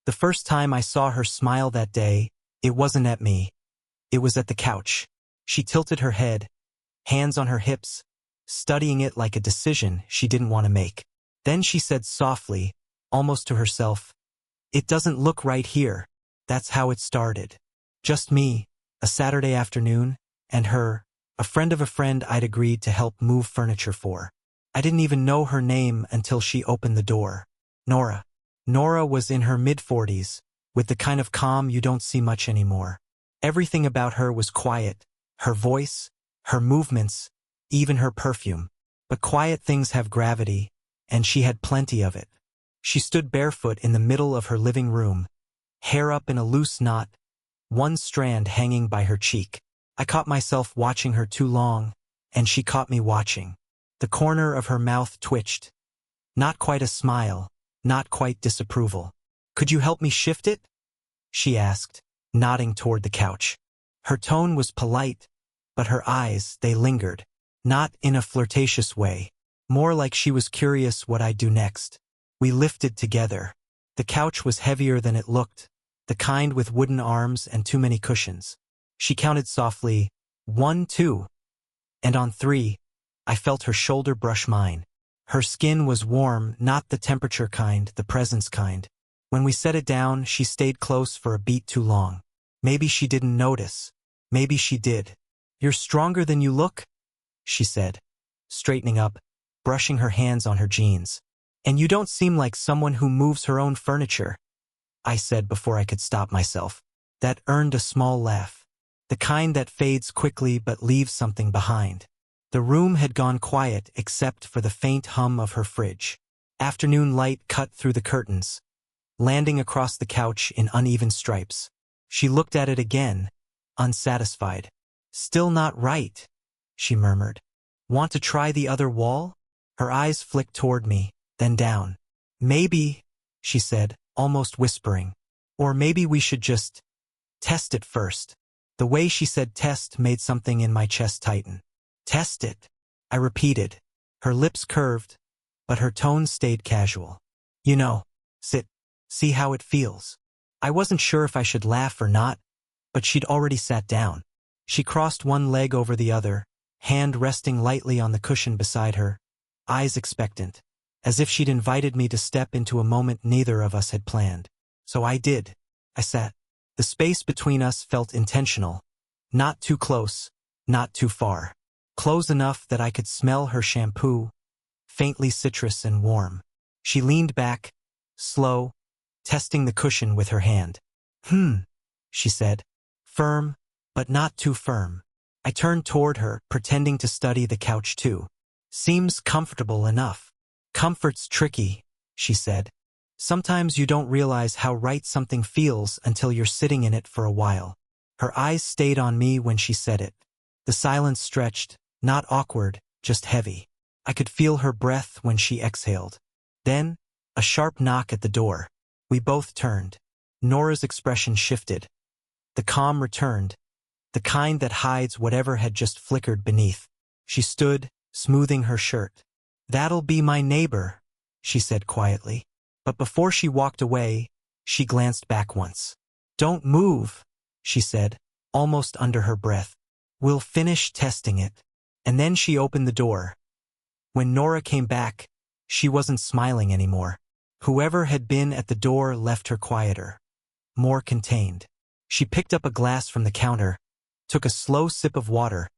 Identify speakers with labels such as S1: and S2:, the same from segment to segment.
S1: The first time I saw her smile that day, it wasn't at me. It was at the couch. She tilted her head, hands on her hips, studying it like a decision she didn't want to make. Then she said softly, almost to herself, "It doesn't look right here." That's how it started. Just me, a Saturday afternoon, and her, a friend of a friend I'd agreed to help move furniture for. I didn't even know her name until she opened the door. Nora. Nora was in her mid-40s, with the kind of calm you don't see much anymore. Everything about her was quiet, her voice, her movements, even her perfume. But quiet things have gravity, and she had plenty of it. She stood barefoot in the middle of her living room, hair up in a loose knot, one strand hanging by her cheek. I caught myself watching her too long, and she caught me watching. The corner of her mouth twitched. Not quite a smile, not quite disapproval. "Could you help me shift it?" she asked, nodding toward the couch. Her tone was polite, but her eyes, they lingered. Not in a flirtatious way, more like she was curious what I'd do next. We lifted together. The couch was heavier than it looked, the kind with wooden arms and too many cushions. She counted softly, 1, 2. And on 3, I felt her shoulder brush mine. Her skin was warm, not the temperature kind, the presence kind. When we set it down, she stayed close for a beat too long. Maybe she didn't notice. Maybe she did. "You're stronger than you look," she said, straightening up, brushing her hands on her jeans. "And you don't seem like someone who moves her own furniture," I said before I could stop myself. That earned a small laugh. The kind that fades quickly but leaves something behind. The room had gone quiet except for the faint hum of her fridge. Afternoon light cut through the curtains, landing across the couch in uneven stripes. She looked at it again, unsatisfied. "Still not right," she murmured. "Want to try the other wall?" Her eyes flicked toward me, then down. "Maybe," she said, almost whispering. "Or maybe we should just test it first." The way she said test made something in my chest tighten. "Test it," I repeated. Her lips curved, but her tone stayed casual. "You know, sit, see how it feels." I wasn't sure if I should laugh or not, but she'd already sat down. She crossed one leg over the other, hand resting lightly on the cushion beside her, eyes expectant, as if she'd invited me to step into a moment neither of us had planned. So I did. I sat. The space between us felt intentional. Not too close, not too far. Close enough that I could smell her shampoo, faintly citrus and warm. She leaned back, slow, testing the cushion with her hand. She said. Firm, but not too firm. I turned toward her, pretending to study the couch too. "Seems comfortable enough." "Comfort's tricky," she said. "Sometimes you don't realize how right something feels until you're sitting in it for a while." Her eyes stayed on me when she said it. The silence stretched, not awkward, just heavy. I could feel her breath when she exhaled. Then, a sharp knock at the door. We both turned. Nora's expression shifted. The calm returned, the kind that hides whatever had just flickered beneath. She stood, smoothing her shirt. "That'll be my neighbor," she said quietly. But before she walked away, she glanced back once. "Don't move," she said, almost under her breath. "We'll finish testing it." And then she opened the door. When Nora came back, she wasn't smiling anymore. Whoever had been at the door left her quieter, more contained. She picked up a glass from the counter, took a slow sip of water,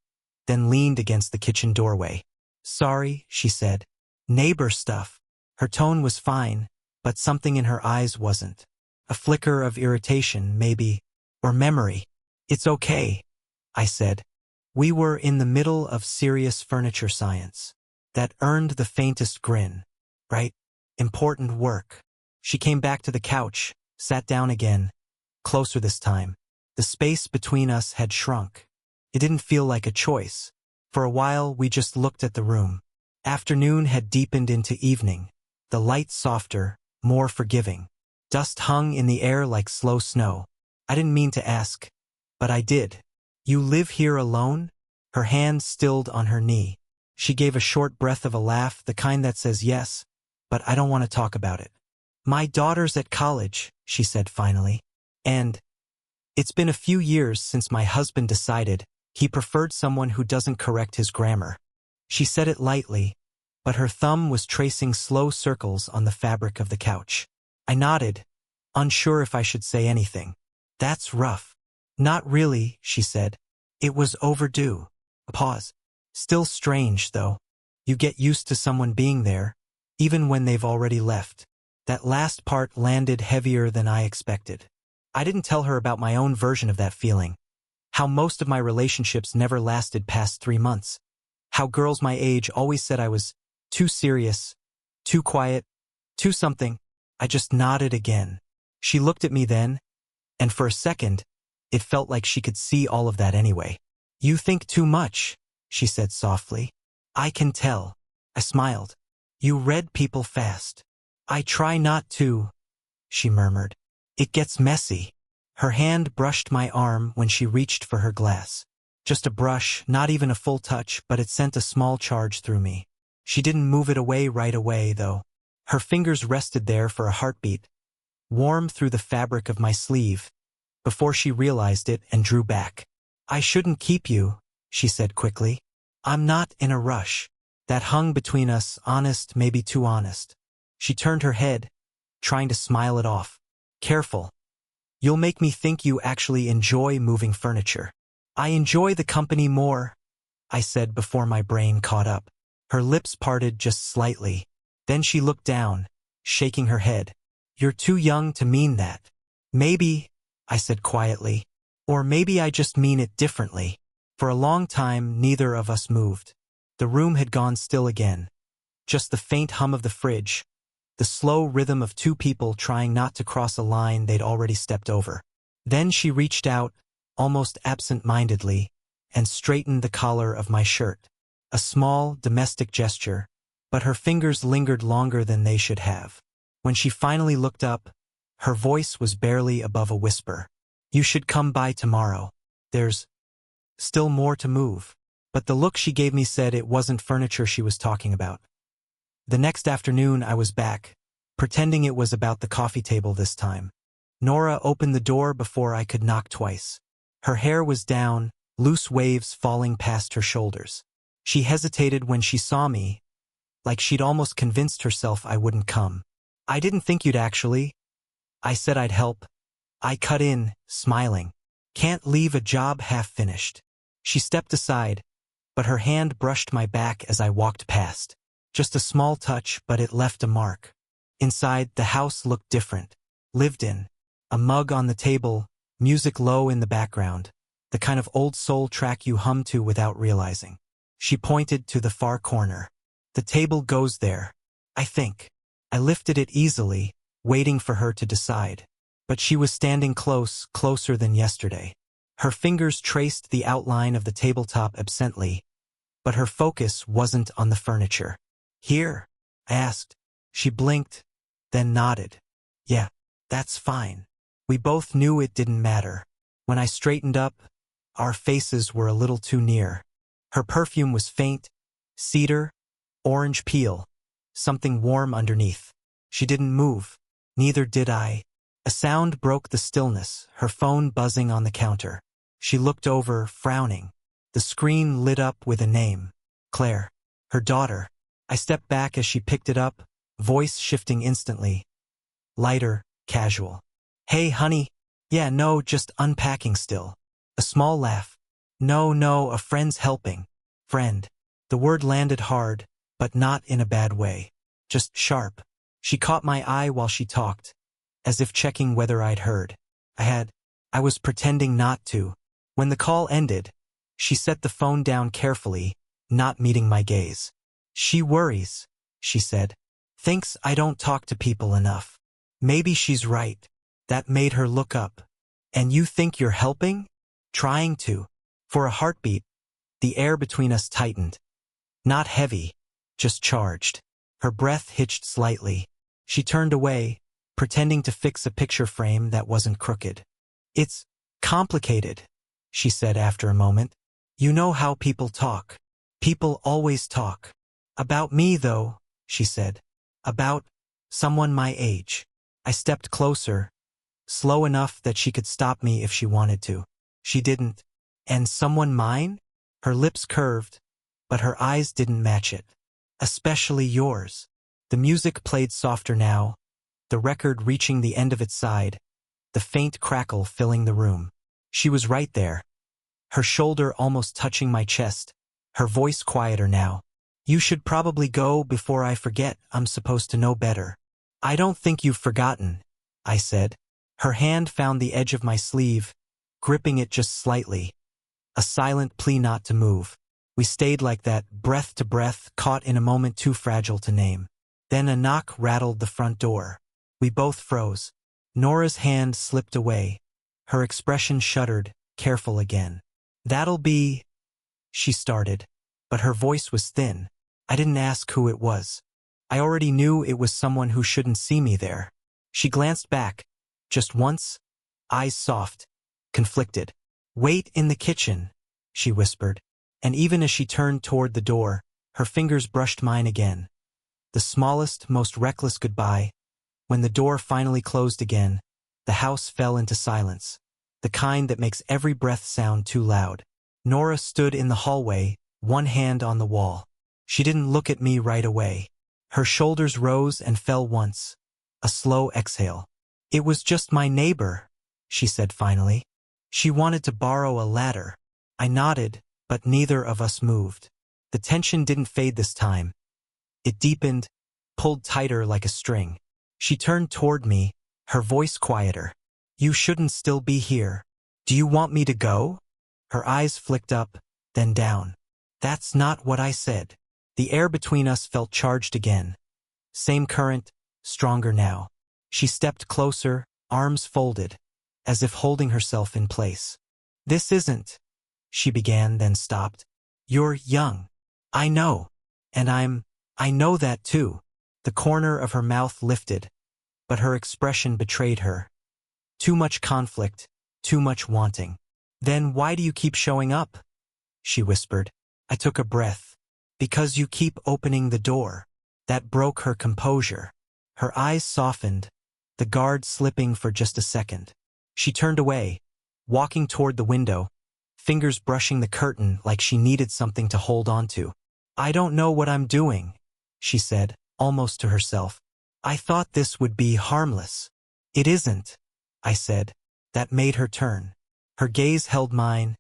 S1: then leaned against the kitchen doorway. "Sorry," she said. "Neighbor stuff." Her tone was fine, but something in her eyes wasn't. A flicker of irritation, maybe, or memory. "It's okay," I said. We were in the middle of serious furniture science. That earned the faintest grin. Right? Important work. She came back to the couch, sat down again, closer this time. The space between us had shrunk. It didn't feel like a choice. For a while, we just looked at the room. Afternoon had deepened into evening, the light softer, more forgiving. Dust hung in the air like slow snow. I didn't mean to ask, but I did. "You live here alone?" Her hand stilled on her knee. She gave a short breath of a laugh, the kind that says yes, but I don't want to talk about it. "My daughter's at college," she said finally. And it's been a few years since my husband decided he preferred someone who doesn't correct his grammar. She said it lightly, but her thumb was tracing slow circles on the fabric of the couch. I nodded, unsure if I should say anything. That's rough. Not really, she said. It was overdue. A pause. Still strange, though. You get used to someone being there, even when they've already left. That last part landed heavier than I expected. I didn't tell her about my own version of that feeling. How most of my relationships never lasted past 3 months. How girls my age always said I was too serious, too quiet, too something. I just nodded again. She looked at me then, and for a second, it felt like she could see all of that anyway. You think too much, she said softly. I can tell. I smiled. You read people fast. I try not to, she murmured. It gets messy. Her hand brushed my arm when she reached for her glass. Just a brush, not even a full touch, but it sent a small charge through me. She didn't move it away right away, though. Her fingers rested there for a heartbeat, warm through the fabric of my sleeve, before she realized it and drew back. I shouldn't keep you, she said quickly. I'm not in a rush. That hung between us, honest, maybe too honest. She turned her head, trying to smile it off. Careful. You'll make me think you actually enjoy moving furniture. I enjoy the company more, I said before my brain caught up. Her lips parted just slightly. Then she looked down, shaking her head. You're too young to mean that. Maybe, I said quietly. Or maybe I just mean it differently. For a long time, neither of us moved. The room had gone still again. Just the faint hum of the fridge, the slow rhythm of two people trying not to cross a line they'd already stepped over. Then she reached out, almost absent-mindedly, and straightened the collar of my shirt. A small, domestic gesture, but her fingers lingered longer than they should have. When she finally looked up, her voice was barely above a whisper. You should come by tomorrow. There's still more to move. But the look she gave me said it wasn't furniture she was talking about. The next afternoon I was back, pretending it was about the coffee table this time. Nora opened the door before I could knock twice. Her hair was down, loose waves falling past her shoulders. She hesitated when she saw me, like she'd almost convinced herself I wouldn't come. I didn't think you'd actually. I said I'd help. I cut in, smiling. Can't leave a job half-finished. She stepped aside, but her hand brushed my back as I walked past. Just a small touch, but it left a mark. Inside, the house looked different. Lived in. A mug on the table, music low in the background. The kind of old soul track you hum to without realizing. She pointed to the far corner. The table goes there, I think. I lifted it easily, waiting for her to decide. But she was standing close, closer than yesterday. Her fingers traced the outline of the tabletop absently, but her focus wasn't on the furniture. Here? I asked. She blinked, then nodded. Yeah, that's fine. We both knew it didn't matter. When I straightened up, our faces were a little too near. Her perfume was faint, cedar, orange peel, something warm underneath. She didn't move. Neither did I. A sound broke the stillness, her phone buzzing on the counter. She looked over, frowning. The screen lit up with a name. Claire. Her daughter. I stepped back as she picked it up, voice shifting instantly. Lighter, casual. Hey, honey. Yeah, no, just unpacking still. A small laugh. No, a friend's helping. Friend. The word landed hard, but not in a bad way. Just sharp. She caught my eye while she talked, as if checking whether I'd heard. I was pretending not to. When the call ended, she set the phone down carefully, not meeting my gaze. She worries, she said. Thinks I don't talk to people enough. Maybe she's right. That made her look up. And you think you're helping? Trying to. For a heartbeat, the air between us tightened. Not heavy, just charged. Her breath hitched slightly. She turned away, pretending to fix a picture frame that wasn't crooked. It's complicated, she said after a moment. You know how people talk. People always talk. About me, though, she said. About someone my age. I stepped closer, slow enough that she could stop me if she wanted to. She didn't. And someone mine? Her lips curved, but her eyes didn't match it. Especially yours. The music played softer now, the record reaching the end of its side, the faint crackle filling the room. She was right there, her shoulder almost touching my chest, her voice quieter now. You should probably go before I forget. I'm supposed to know better. I don't think you've forgotten, I said. Her hand found the edge of my sleeve, gripping it just slightly. A silent plea not to move. We stayed like that, breath to breath, caught in a moment too fragile to name. Then a knock rattled the front door. We both froze. Nora's hand slipped away. Her expression shuddered, careful again. That'll be... she started, but her voice was thin. I didn't ask who it was. I already knew it was someone who shouldn't see me there. She glanced back, just once, eyes soft, conflicted. Wait in the kitchen, she whispered, and even as she turned toward the door, her fingers brushed mine again. The smallest, most reckless goodbye. When the door finally closed again, the house fell into silence, the kind that makes every breath sound too loud. Nora stood in the hallway, one hand on the wall. She didn't look at me right away. Her shoulders rose and fell once. A slow exhale. It was just my neighbor, she said finally. She wanted to borrow a ladder. I nodded, but neither of us moved. The tension didn't fade this time. It deepened, pulled tighter like a string. She turned toward me, her voice quieter. You shouldn't still be here. Do you want me to go? Her eyes flicked up, then down. That's not what I said. The air between us felt charged again. Same current, stronger now. She stepped closer, arms folded, as if holding herself in place. This isn't, she began, then stopped. You're young. I know. And I know that too. The corner of her mouth lifted, but her expression betrayed her. Too much conflict, too much wanting. Then why do you keep showing up? She whispered. I took a breath. Because you keep opening the door. That broke her composure. Her eyes softened, the guard slipping for just a second. She turned away, walking toward the window, fingers brushing the curtain like she needed something to hold on to. I don't know what I'm doing, she said, almost to herself. I thought this would be harmless. It isn't, I said. That made her turn. Her gaze held mine,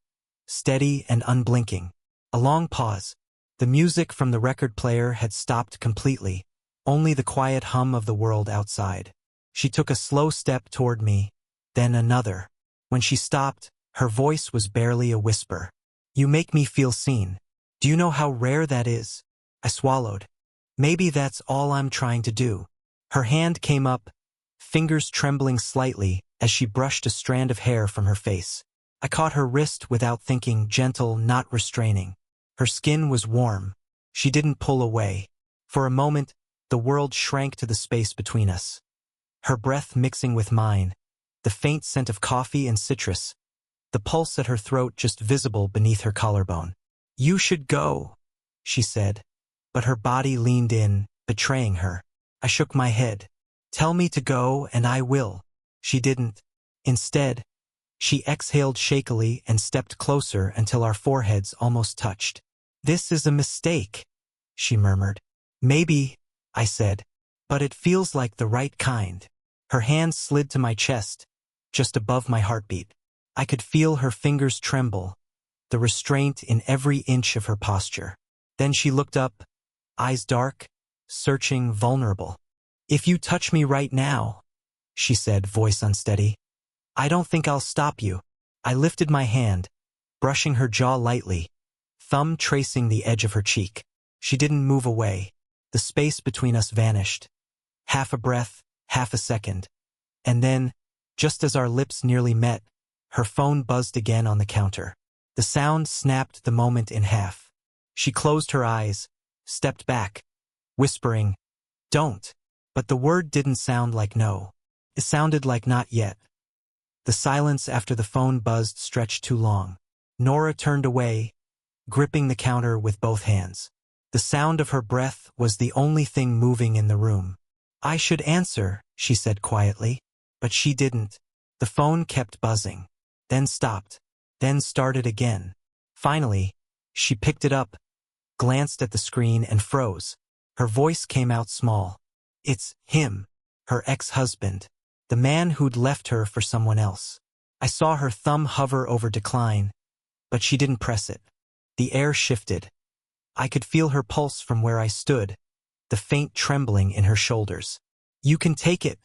S1: steady and unblinking. A long pause. The music from the record player had stopped completely, only the quiet hum of the world outside. She took a slow step toward me, then another. When she stopped, her voice was barely a whisper. You make me feel seen. Do you know how rare that is? I swallowed. Maybe that's all I'm trying to do. Her hand came up, fingers trembling slightly as she brushed a strand of hair from her face. I caught her wrist without thinking, gentle, not restraining. Her skin was warm. She didn't pull away. For a moment, the world shrank to the space between us. Her breath mixing with mine, the faint scent of coffee and citrus, the pulse at her throat just visible beneath her collarbone. You should go, she said, but her body leaned in, betraying her. I shook my head. Tell me to go and I will. She didn't. Instead, she exhaled shakily and stepped closer until our foreheads almost touched. This is a mistake, she murmured. Maybe, I said, but it feels like the right kind. Her hand slid to my chest, just above my heartbeat. I could feel her fingers tremble, the restraint in every inch of her posture. Then she looked up, eyes dark, searching, vulnerable. If you touch me right now, she said, voice unsteady, I don't think I'll stop you. I lifted my hand, brushing her jaw lightly, thumb tracing the edge of her cheek. She didn't move away. The space between us vanished. Half a breath, half a second. And then, just as our lips nearly met, her phone buzzed again on the counter. The sound snapped the moment in half. She closed her eyes, stepped back, whispering, Don't. But the word didn't sound like no. It sounded like not yet. The silence after the phone buzzed stretched too long. Nora turned away, gripping the counter with both hands. The sound of her breath was the only thing moving in the room. I should answer, she said quietly, but she didn't. The phone kept buzzing, then stopped, then started again. Finally, she picked it up, glanced at the screen and froze. Her voice came out small. It's him, her ex-husband, the man who'd left her for someone else. I saw her thumb hover over decline, but she didn't press it. The air shifted. I could feel her pulse from where I stood, the faint trembling in her shoulders. You can take it,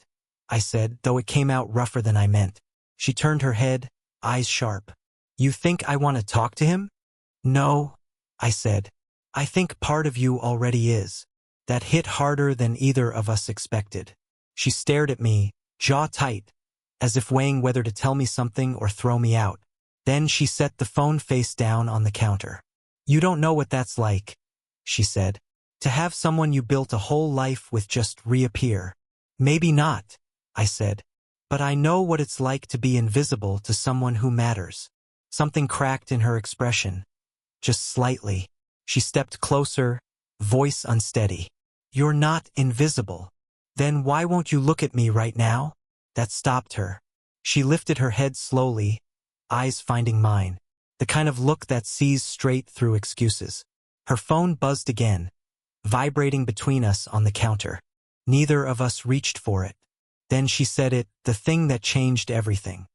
S1: I said, though it came out rougher than I meant. She turned her head, eyes sharp. You think I want to talk to him? No, I said. I think part of you already is. That hit harder than either of us expected. She stared at me, jaw tight, as if weighing whether to tell me something or throw me out. Then she set the phone face down on the counter. You don't know what that's like, she said. To have someone you built a whole life with just reappear. Maybe not, I said. But I know what it's like to be invisible to someone who matters. Something cracked in her expression. Just slightly. She stepped closer, voice unsteady. You're not invisible. Then why won't you look at me right now? That stopped her. She lifted her head slowly, eyes finding mine. The kind of look that sees straight through excuses. Her phone buzzed again, vibrating between us on the counter. Neither of us reached for it. Then she said it, the thing that changed everything.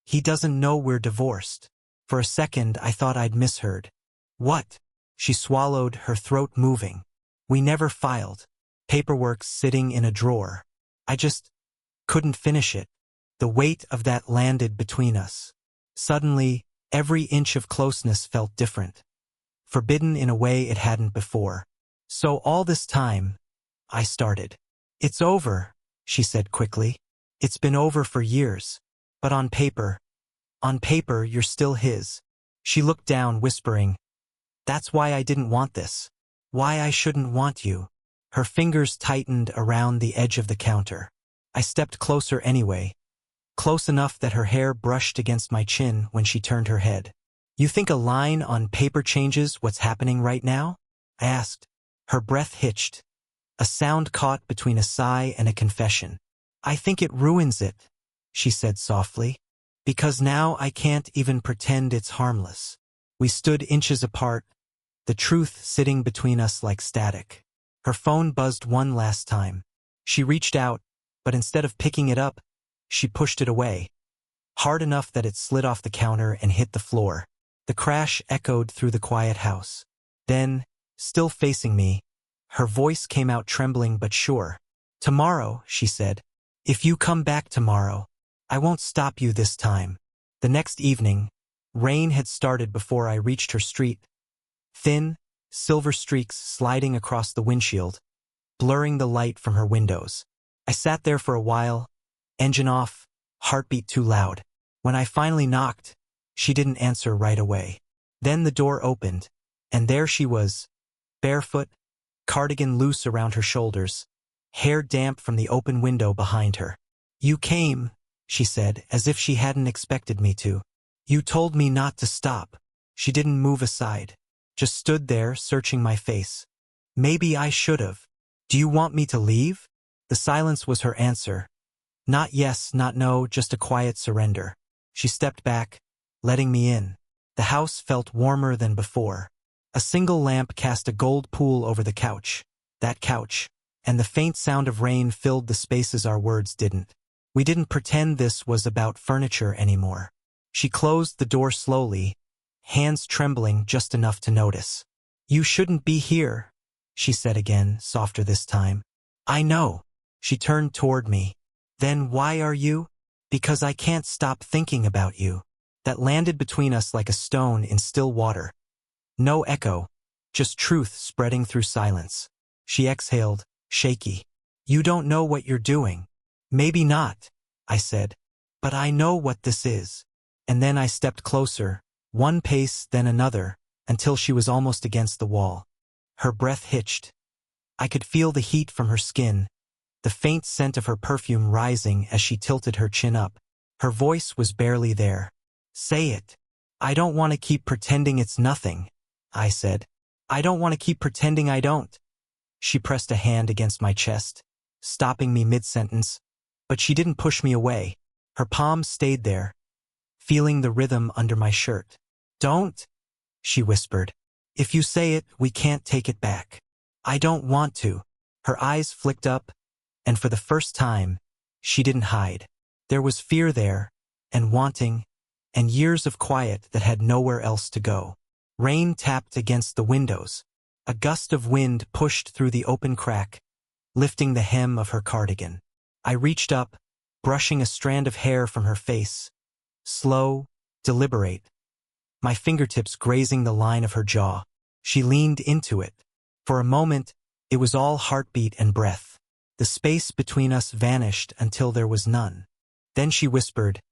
S1: He doesn't know we're divorced. For a second I thought I'd misheard. What? She swallowed, her throat moving. We never filed. Paperwork sitting in a drawer. I just couldn't finish it. The weight of that landed between us. Suddenly, every inch of closeness felt different. Forbidden in a way it hadn't before. So all this time, I started. It's over, she said quickly. It's been over for years. But on paper, you're still his. She looked down, whispering, that's why I didn't want this. Why I shouldn't want you. Her fingers tightened around the edge of the counter. I stepped closer anyway, close enough that her hair brushed against my chin when she turned her head. You think a line on paper changes what's happening right now? I asked. Her breath hitched. A sound caught between a sigh and a confession. I think it ruins it, she said softly. Because now I can't even pretend it's harmless. We stood inches apart, the truth sitting between us like static. Her phone buzzed one last time. She reached out, but instead of picking it up, she pushed it away, hard enough that it slid off the counter and hit the floor. The crash echoed through the quiet house. Then, still facing me, her voice came out trembling but sure. Tomorrow, she said. If you come back tomorrow, I won't stop you this time. The next evening, rain had started before I reached her street. Thin, silver streaks sliding across the windshield, blurring the light from her windows. I sat there for a while, engine off, heartbeat too loud. When I finally knocked, she didn't answer right away. Then the door opened, and there she was, barefoot, cardigan loose around her shoulders, hair damp from the open window behind her. You came, she said, as if she hadn't expected me to. You told me not to stop. She didn't move aside, just stood there searching my face. Maybe I should've. Do you want me to leave? The silence was her answer. Not yes, not no, just a quiet surrender. She stepped back, letting me in. The house felt warmer than before. A single lamp cast a gold pool over the couch. That couch. And the faint sound of rain filled the spaces our words didn't. We didn't pretend this was about furniture anymore. She closed the door slowly, hands trembling just enough to notice. You shouldn't be here, she said again, softer this time. I know. She turned toward me. Then why are you? Because I can't stop thinking about you. That landed between us like a stone in still water. No echo, just truth spreading through silence. She exhaled, shaky. You don't know what you're doing. Maybe not, I said. But I know what this is. And then I stepped closer, one pace then another, until she was almost against the wall. Her breath hitched. I could feel the heat from her skin, the faint scent of her perfume rising as she tilted her chin up. Her voice was barely there. Say it. I don't want to keep pretending it's nothing, I said. I don't want to keep pretending I don't. She pressed a hand against my chest, stopping me mid-sentence, but she didn't push me away. Her palm stayed there, feeling the rhythm under my shirt. "Don't," she whispered. "If you say it, we can't take it back." "I don't want to." Her eyes flicked up, and for the first time, she didn't hide. There was fear there, and wanting, and years of quiet that had nowhere else to go. Rain tapped against the windows. A gust of wind pushed through the open crack, lifting the hem of her cardigan. I reached up, brushing a strand of hair from her face. Slow, deliberate, my fingertips grazing the line of her jaw. She leaned into it. For a moment, it was all heartbeat and breath. The space between us vanished until there was none. Then she whispered,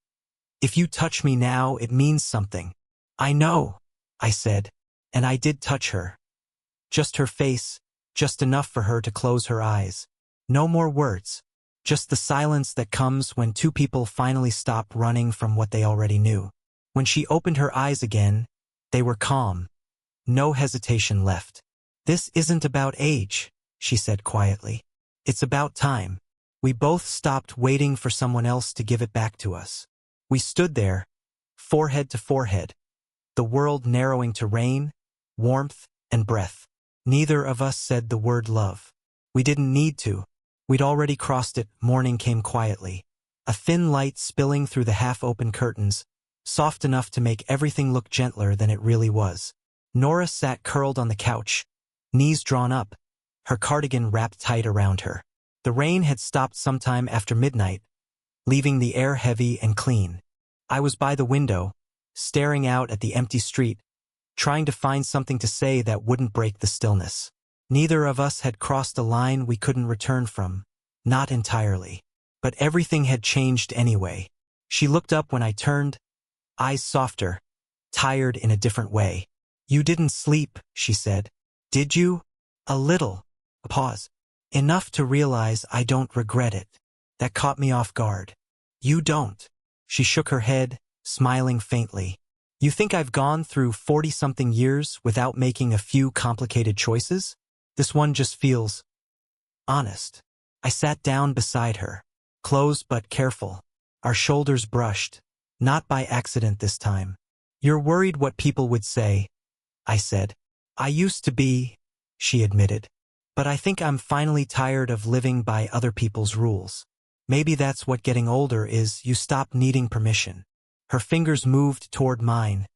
S1: "If you touch me now, it means something." "I know," I said, and I did touch her. Just her face, just enough for her to close her eyes. No more words, just the silence that comes when two people finally stop running from what they already knew. When she opened her eyes again, they were calm. No hesitation left. "This isn't about age," she said quietly. "It's about time." We both stopped waiting for someone else to give it back to us. We stood there, forehead to forehead, the world narrowing to rain, warmth, and breath. Neither of us said the word love. We didn't need to. We'd already crossed it. Morning came quietly. A thin light spilling through the half-open curtains, soft enough to make everything look gentler than it really was. Nora sat curled on the couch, knees drawn up, her cardigan wrapped tight around her. The rain had stopped sometime after midnight, leaving the air heavy and clean. I was by the window, staring out at the empty street, trying to find something to say that wouldn't break the stillness. Neither of us had crossed a line we couldn't return from. Not entirely. But everything had changed anyway. She looked up when I turned, eyes softer, tired in a different way. "You didn't sleep," she said. "Did you?" "A little." A pause. "Enough to realize I don't regret it." That caught me off guard. "You don't." She shook her head, smiling faintly. "You think I've gone through 40-something years without making a few complicated choices? This one just feels honest." I sat down beside her, close but careful, our shoulders brushed, not by accident this time. "You're worried what people would say," I said. "I used to be," she admitted. "But I think I'm finally tired of living by other people's rules. Maybe that's what getting older is, you stop needing permission." Her fingers moved toward mine,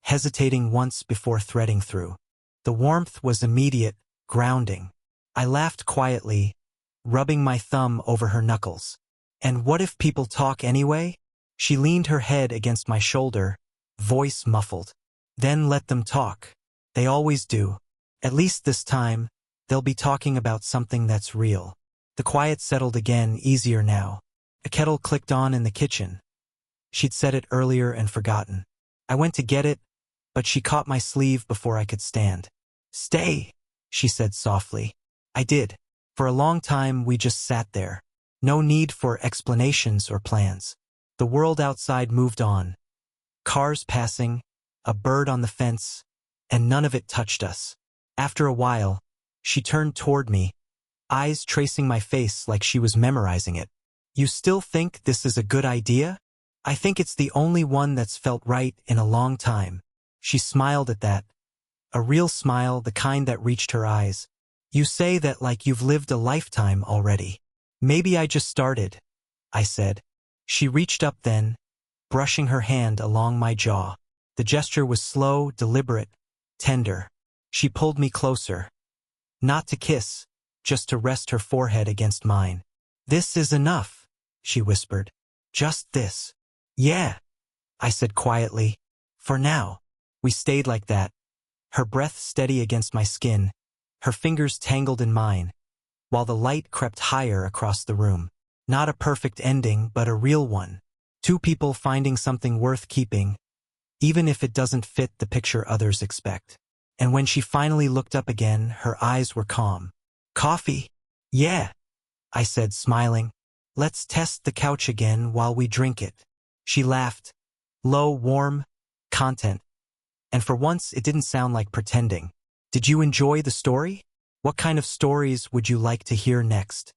S1: hesitating once before threading through. The warmth was immediate, grounding. I laughed quietly, rubbing my thumb over her knuckles. "And what if people talk anyway?" She leaned her head against my shoulder, voice muffled. "Then let them talk. They always do. At least this time, they'll be talking about something that's real." The quiet settled again, easier now. A kettle clicked on in the kitchen. She'd said it earlier and forgotten. I went to get it, but she caught my sleeve before I could stand. "Stay," she said softly. I did. For a long time, we just sat there. No need for explanations or plans. The world outside moved on. Cars passing, a bird on the fence, and none of it touched us. After a while, she turned toward me, eyes tracing my face like she was memorizing it. "You still think this is a good idea?" "I think it's the only one that's felt right in a long time." She smiled at that. A real smile, the kind that reached her eyes. "You say that like you've lived a lifetime already." "Maybe I just started," I said. She reached up then, brushing her hand along my jaw. The gesture was slow, deliberate, tender. She pulled me closer. Not to kiss, just to rest her forehead against mine. "This is enough," she whispered. "Just this." "Yeah," I said quietly. "For now." We stayed like that, her breath steady against my skin, her fingers tangled in mine, while the light crept higher across the room. Not a perfect ending, but a real one. Two people finding something worth keeping, even if it doesn't fit the picture others expect. And when she finally looked up again, her eyes were calm. "Coffee?" "Yeah," I said, smiling. "Let's test the couch again while we drink it." She laughed. Low, warm, content. And for once, it didn't sound like pretending. "Did you enjoy the story? What kind of stories would you like to hear next?"